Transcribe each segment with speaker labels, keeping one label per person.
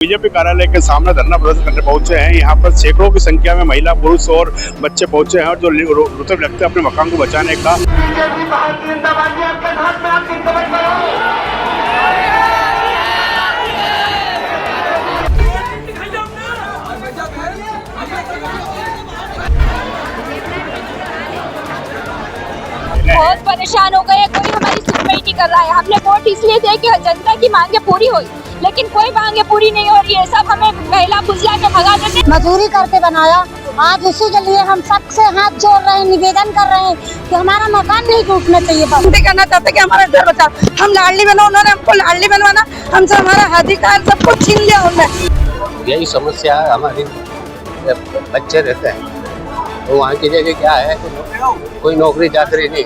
Speaker 1: BJP कार्यालय के सामने धरना प्रदर्शन करने पहुंचे हैं। यहाँ पर सैकड़ों की संख्या में महिला, पुरुष और बच्चे पहुंचे हैं और जो रोते लगते हैं अपने मकान को बचाने का।
Speaker 2: बहुत परेशान हो गए, कोई हमारी सुनवाई नहीं कर रहा है। हमने वोट इसलिए दिए कि जनता की मांगे पूरी हो, लेकिन कोई मांगे पूरी नहीं हो रही है। सब हमें पहला बुझला के भगा देते।
Speaker 3: मजदूरी करके बनाया, आज उसी के लिए हम सबसे हाथ जोड़ रहे हैं, निवेदन कर रहे हैं कि हमारा मकान नहीं टूटना चाहिए। बस
Speaker 4: करना चाहते कि हमारा घर बचा। हम लाडली बना, उन्होंने हमको लाडली बनवाना, हमसे हमारा अधिकार सब कुछ छीन लिया उन्होंने।
Speaker 5: यही समस्या है हमारी। बच्चे रहते हैं तो वहाँ की जगह क्या है, कोई नौकरी चाकरी नहीं,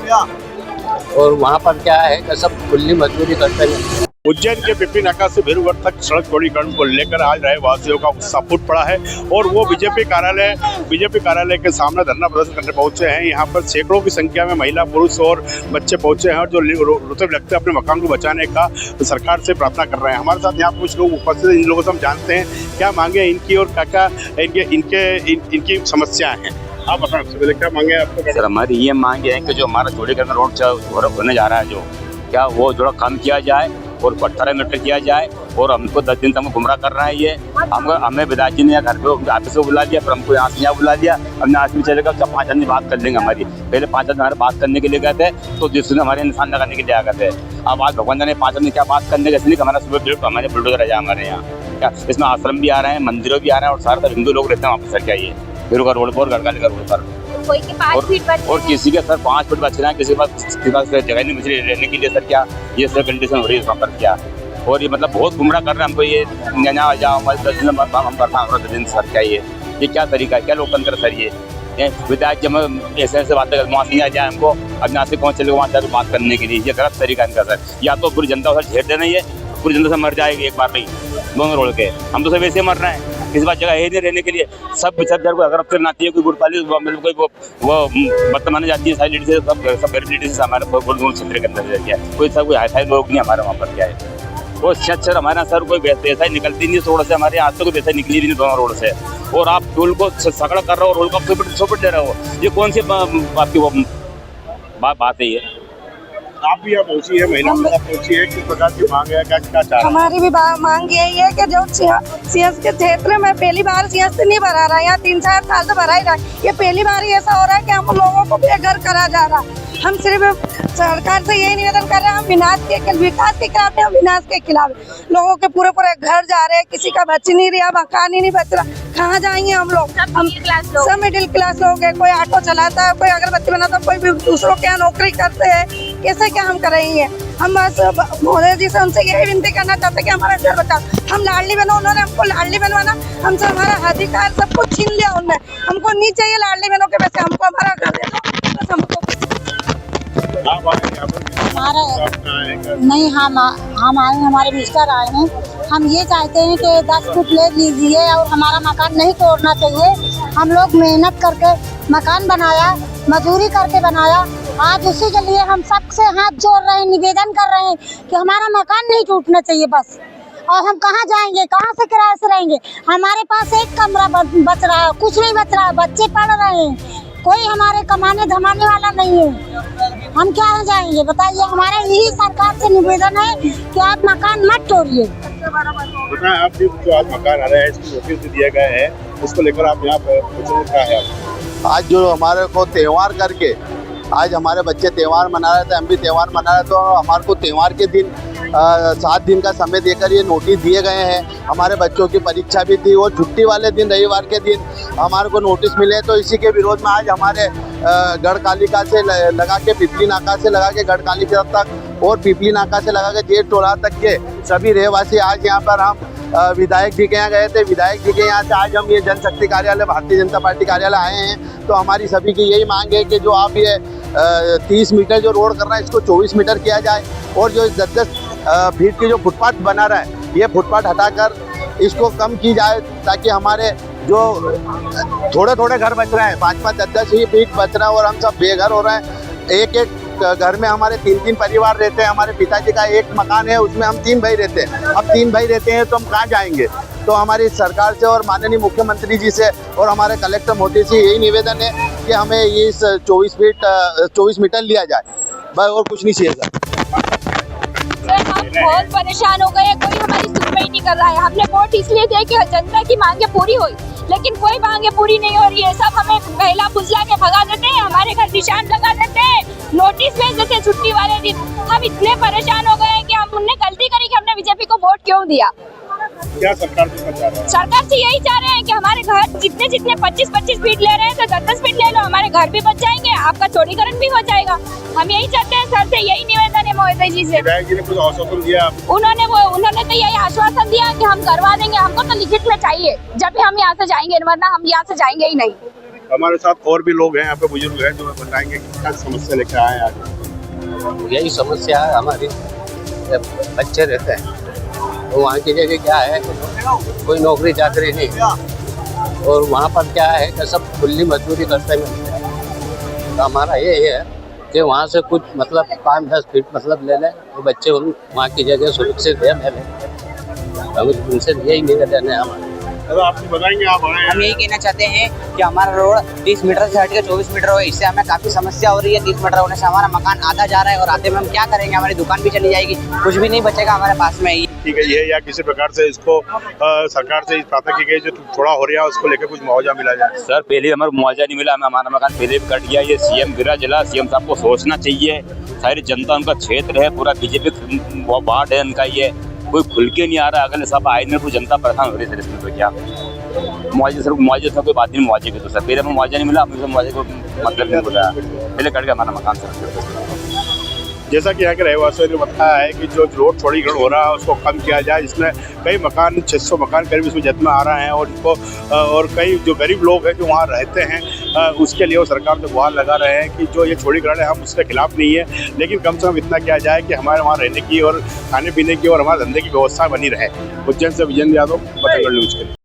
Speaker 5: और वहाँ पर क्या है कि सब खुली मजदूरी करते हैं।
Speaker 1: उज्जैन के पिपली नाका से भीरुगढ़ तक सड़क चौड़ीकरण को लेकर आज रहवासियों का उत्साह फूट पड़ा है और वो बीजेपी कार्यालय के सामने धरना प्रदर्शन करने पहुंचे हैं। यहाँ पर सैकड़ों की संख्या में महिला, पुरुष और बच्चे पहुंचे हैं और जो रोते लगते हैं अपने मकान को बचाने का सरकार से प्रार्थना कर रहे हैं। हमारे साथ यहाँ कुछ लोग उपस्थित हैं, इन लोगों से हम जानते हैं क्या मांगे इनकी और क्या इनकी समस्याएं हैं। आप बताएं, सबसे पहले क्या मांगे आपको?
Speaker 6: सर, हमारी ये मांग है कि जो हमारा चौड़ीकरण रोड होने जा रहा है, जो क्या वो थोड़ा कम किया जाए और 18 मीटर किया जाए। और हमको 10 दिन तक गुमराह कर रहा है ये। हमें विधायक जी ने घर पे ऑफिस से बुला दिया, फिर हमको यहाँ से यहाँ बुला दिया। हमने आज भी चलेगा क्या 5 आदमी बात कर लेंगे हमारी। पहले 5 आदमी हमारे बात करने के लिए गए थे तो जिसने हमारे निशान लगाने के लिए आ गए थे। अब आज भगवान जाने 5 आदमी क्या बात करने के, इसलिए हमारा सुबह हमारे बुलडोजर आ जाए हमारे यहाँ। क्या इसमें आश्रम भी आ रहे हैं, मंदिरों भी आ रहे हैं और सारे हिंदू लोग रहते हैं वहाँ पर। सर क्या ये फिर रोड पर गढ़काली का रोड पर
Speaker 2: कोई के 5 फीट बच
Speaker 6: और किसी के सर 5 फीट बच रहे हैं, किसी के पास जगह नहीं बच रही रहने के लिए। सर क्या ये सर कंडीशन हो रही है वहाँ पर क्या, और ये मतलब बहुत गुमराह कर रहे हैं हमको। ये यहाँ जाओ हमारे 10 दिन हम करता हूँ 10 दिन। सर क्या ये क्या तरीका है, क्या लोकतंत्र सर? ये विधायक जब हम ऐसे बातें करते वहाँ से यहाँ जाए हमको, अब यहाँ से कौन चलेगा वहाँ जाकर बात करने के लिए? ये गलत तरीका इनका सर। या तो पूरी जनता सर झेड़ देना, ये पूरी जनता से मर जाएगी एक बार नहीं, दोनों रोड के। हम तो सब वैसे मर रहे हैं, किसी बात जगह है नहीं रहने के लिए। सब को अगर अब नाती है, कोई गुड़पाली कोई वो वर्तमान जाती है, सारी लेडीज सब गरीब लेडीज हमारे क्षेत्र के अंदर है। कोई सब कोई हाई लोग नहीं हमारे वहाँ पर क्या है। वो सर हमारे यहाँ सर कोई पैसा ही निकलती नहीं रोड से, हमारे आज तो कोई पैसा निकली भी नहीं दोनों रोड से। और आप टोल को सकड़ा कर रहे हो, रोड को सोपट दे रहे हो। ये कौन सी आपकी वो बात है? ये
Speaker 1: आप भी यहाँ पहुंची है, महिला पहुंची है, किस प्रकार की मांग है, क्या चाह रहे हैं?
Speaker 4: हमारी भी मांग यही है कि जो सीएस के क्षेत्र में पहली बार सीएस नहीं भरा रहा है, यहाँ 3-4 साल से भरा ही रहा है। ये पहली बार ऐसा हो रहा है कि हम लोगों को बेघर करा जा रहा है। हम सिर्फ सरकार से यही निवेदन कर रहे हैं, हम विकास के खिलाफ है, हम विनाश के खिलाफ। लोगों के पूरे घर जा रहे हैं, किसी का बच नहीं रहा, मकान ही नहीं बच रहा। कहाँ जाएंगे हम लोग? हम सब मिडिल क्लास लोग हैं। कोई ऑटो चलाता है, कोई अगरबत्ती बनाता है, कोई भी दूसरों के यहाँ नौकरी करते हैं। कैसे क्या हम करेंगे? हम बस मोदी जी से उनसे यही विनती करना चाहते हैं कि हमारा घर बचाओ। हम लाडली बना, उन्होंने हमको लाडली बनवाना, हमसे हमारा अधिकार सब कुछ छीन लिया उन्होंने। हमको नहीं चाहिए लाडली बहनों के पैसे, हमको हमारा घर दे दो बस। हमको
Speaker 3: नहीं, हम आए, हमारे मिस्टर आए हैं। हम ये चाहते हैं कि 10 फुट ले लीजिए और हमारा मकान नहीं तोड़ना चाहिए। हम लोग मेहनत करके मकान बनाया, मजदूरी करके बनाया, आज उसी के लिए हम सबसे हाथ जोड़ रहे हैं, निवेदन कर रहे हैं कि हमारा मकान नहीं टूटना चाहिए बस। और हम कहाँ जाएंगे, कहाँ से किराए से रहेंगे? हमारे पास एक कमरा बच रहा है, कुछ नहीं बच रहा है, बच्चे पढ़ रहे हैं, कोई हमारे कमाने धमाने वाला नहीं है। हम क्या जाएंगे बताइए? हमारा यही सरकार से निवेदन है कि आप मकान मत तोड़िए।
Speaker 1: आप जो आज मकान आ रहा है, इसको नोटिस दिया गया है, उसको लेकर आप यहाँ पर क्या है?
Speaker 7: आज जो हमारे को त्यौहार करके आज हमारे बच्चे त्यौहार मना रहे थे, हम भी त्यौहार मना रहे, तो हमारे को त्यौहार के दिन 7 दिन का समय देकर ये नोटिस दिए गए हैं। हमारे बच्चों की परीक्षा भी थी और छुट्टी वाले दिन, रविवार के दिन हमारे को नोटिस मिले। तो इसी के विरोध में आज हमारे गढ़कालिका से लगा के पिपली नाका से लगा के गढ़कालिका तक और पिपली नाका से लगा के जेठ टोला तक के सभी रहवासी आज यहाँ पर हम विधायक जी के यहाँ गए थे। विधायक जी के यहाँ से आज हम ये जनशक्ति कार्यालय, भारतीय जनता पार्टी कार्यालय आए हैं। तो हमारी सभी की यही मांग है कि जो आप ये 30 मीटर जो रोड कर रहा है, इसको 24 मीटर किया जाए। और जो 10-10 फीट की जो फुटपाथ बना रहा है, ये फुटपाथ हटाकर इसको कम की जाए, ताकि हमारे जो थोड़े घर बच रहे हैं, 5-5, 10-10 ही फीट बच रहा है और हम सब बेघर हो रहे हैं। एक घर में हमारे 3-3 परिवार रहते हैं। हमारे पिताजी का एक मकान है, उसमें हम 3 भाई रहते हैं। अब 3 भाई रहते हैं तो हम कहाँ जाएंगे? तो हमारी सरकार से और माननीय मुख्यमंत्री जी से और हमारे कलेक्टर मोदी से यही निवेदन है कि हमें ये 24 मीटर लिया जाए, बस और कुछ नहीं चाहिए सर।
Speaker 2: सर हम बहुत परेशान हो गए, कोई हमारी सुनवाई नहीं कर रहा है। हमने वोट इसलिए दिए कि जनता की मांगे पूरी हुई, लेकिन कोई मांगे पूरी नहीं हो रही है। सब हमें पहला फुसला के भगा देते हैं, हमारे घर निशान लगा देते हैं, नोटिस भेज देते हैं छुट्टी वाले दिन। हम इतने परेशान हो गए हैं कि हमने गलती करी कि हमने बीजेपी को वोट क्यों दिया।
Speaker 1: क्या सरकार से चाह रहा है?
Speaker 2: सरकार से यही चाह रहे हैं कि हमारे घर जितने 25-25 फीट ले रहे हैं तो 10-10 फीट ले लो, हमारे घर भी बच जाएंगे, आपका चौड़ीकरण भी हो जाएगा। हम यही चाहते हैं, सर से यही निवेदन है महोदय जी से।
Speaker 1: विधायक जी ने कुछ आश्वासन दिया?
Speaker 2: उन्होंने तो यही आश्वासन दिया कि हम करवा देंगे, हमको तो लिखित में चाहिए जब भी हम यहाँ से जाएंगे, वरना हम यहाँ से जाएंगे ही नहीं।
Speaker 1: हमारे साथ और भी लोग हैं, यहाँ पे बुजुर्ग हैं जो बताएंगे कि क्या समस्या लेकर आए हैं आज।
Speaker 5: यही समस्या है हमारी, बच्चे रहते हैं तो वहाँ की जगह क्या है, कोई नौकरी चाकरी नहीं, और वहाँ पर क्या है कि सब खुली मजदूरी करते हैं। तो हमारा ये है कि वहाँ से कुछ मतलब 5-10 फीट मतलब ले लें तो बच्चे वहाँ की जगह सुरक्षित है ले लें। हम उनसे यही निवेदन है हमारा।
Speaker 1: आप बताएंगे, आप आए
Speaker 8: हम यही कहना चाहते हैं कि हमारा रोड 30 मीटर से हटकर 24 मीटर हो, इससे हमें काफ़ी समस्या हो रही है। 30 मीटर होने से हमारा मकान आधा जा रहा है और आधे में हम क्या करेंगे, हमारी दुकान भी चली जाएगी, कुछ भी नहीं बचेगा हमारे पास में।
Speaker 1: ठीक है, ये या किसी प्रकार से इसको सरकार से प्रार्थना की गई जो थोड़ा हो रहा है उसको लेकर कुछ मुआवजा मिला जाए।
Speaker 6: सर पहले हमारा मुआवजा नहीं मिला, हमें हमारा मकान पहले भी कट गया। ये सीएम गिरा जिला, सीएम साहब को सोचना चाहिए। सारी जनता उनका क्षेत्र है, पूरा बीजेपी वार्ड है उनका, ये कोई खुल के नहीं आ रहा। अगले सब आए नहीं, कोई जनता परेशान हो रही है। इसमें तो क्या मुआवजे से कोई बात नहीं, मुआवजे की तो सर पहले हमें मुआवजा नहीं मिला, हमें मुआवजे को मतलब नहीं बोला, पहले कट गया हमारा मकान सर।
Speaker 1: जैसा कि यहाँ के रहवासियों ने बताया है कि जो रोड चौड़ीकरण हो रहा है उसको कम किया जाए, जिसमें कई मकान 600 मकान करीब इसमें जद में आ रहे हैं और इनको और कई जो गरीब लोग हैं जो वहाँ रहते हैं उसके लिए वो सरकार से गुहार लगा रहे हैं कि जो ये चौड़ीकरण है हम उसके खिलाफ नहीं है, लेकिन कम से कम इतना किया जाए कि हमारे वहाँ रहने की और खाने पीने की और हमारे धंधे की व्यवस्था बनी रहे। उज्जैन से विजय यादव, बतंगड़ न्यूज़ के लिए।